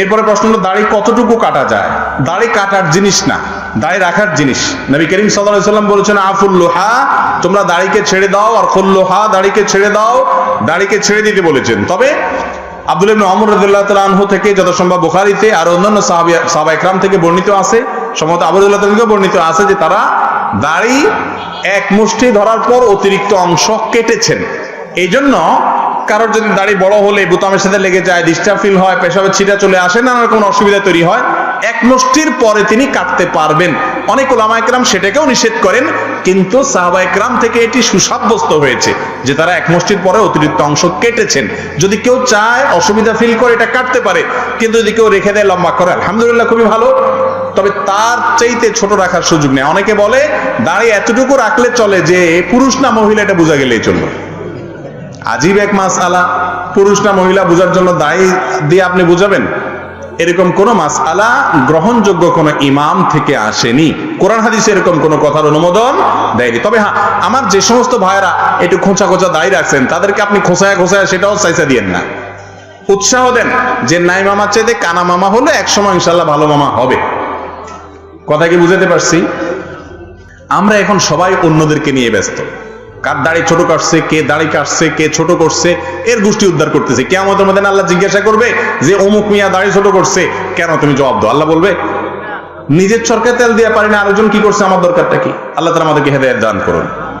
এরপরে প্রশ্ন হলো দাড়ি কতটুকু কাটা যায়? দাড়ি কাটার জিনিস না, দাড়ি রাখার জিনিস। নবী করিম সাল্লাল্লাহু আলাইহি ওয়াসাল্লাম বলেছেন আফুল লোহা, তোমরা দাড়িকে ছেড়ে দাও, আর খুল্লুহা, দাড়িকে ছেড়ে দাও, দাড়িকে ছেড়ে দিতে বলেছেন। তবে আব্দুল্লাহ ইবনে ওমর রাদিয়াল্লাহু তাআলা আনহু থেকে যথাসম্ভব বুখারীতে আর অন্যান্য সাহাবা ইকরাম থেকে বর্ণিত আছে, সম্ভবত আবু রাদিয়াল্লাহু তাআলা থেকে বর্ণিত আছে যে তারা দাড়ি এক মুষ্টি ধরার পর অতিরিক্ত অংশ কেটেছেন। এই জন্য কারোর যদি দাড়ি বড় হলে বোতামের সাথে লেগে যায়, ডিস্টার্ব ফিল হয়, পেশাবের ছিটা চলে আসে, নানা রকম অসুবিধা তৈরি হয়, এক মুষ্টির পরে তিনি কাটতে পারবেন। অনেক উলামা ইকরাম সেটাকেও নিষেধ করেন, কিন্তু সাহাবা ইকরাম থেকে এটি সুসাব্যস্ত হয়েছে যে তারা এক মুষ্টির পরে অতিরিক্ত অংশ কেটেছেন। যদি কেউ চায়, অসুবিধা ফিল করে, এটা কাটতে পারে, কিন্তু যদি কেউ রেখে দেয়, লম্বা করে, আলহামদুলিল্লাহ, খুবই ভালো। তবে তার চাইতে ছোট রাখার সুযোগ নেই। অনেকে বলে দাড়ি এতটুকু রাখলে চলে, যে পুরুষ না মহিলা এটা বোঝা গেলেই চলবে। আজীব এক মাসআলা, পুরুষ না মহিলা বোঝার জন্য দাড়ি দিয়ে আপনি বুঝাবেন? এরকম কোন মাসআলা গ্রহণযোগ্য কোন ইমাম থেকে আসেনি। কোরআন হাদিসে এরকম কোন কথার অনুমোদন দেয়নি। তবে হ্যাঁ, আমার যে সমস্ত ভাইরা একটু খোঁচা খোঁচা দাড়ি রাখছেন, তাদেরকে আপনি খোঁচায় খোঁচায় সেটাও চাইচা দিয়েন না, উৎসাহ দেন যে নাই মামার চাইতে কানা মামা হলে একসময় ইনশাল্লাহ ভালো মামা হবে। কথা কি বুঝাতে পারছি? আমরা এখন সবাই অন্যদেরকে নিয়ে ব্যস্ত। কার দাড়ি ছোট কাটছে, কে দাড়ি কাটছে, কে ছোট করছে, এর গোষ্ঠী উদ্ধার করতেছে। কিয়ামতের মধ্যে আল্লাহ জিজ্ঞাসা করবে যে অমুক মিয়া দাড়ি ছোট করছে কেন? তুমি জবাব দাও। আল্লাহ বলবে নিজের চরকায় তেল দিয়ে পারি না, আরেকজন কি করছে, আমার দরকারটা কি? আল্লাহ তাআলা আমাদেরকে হেদায়েত দান করুন।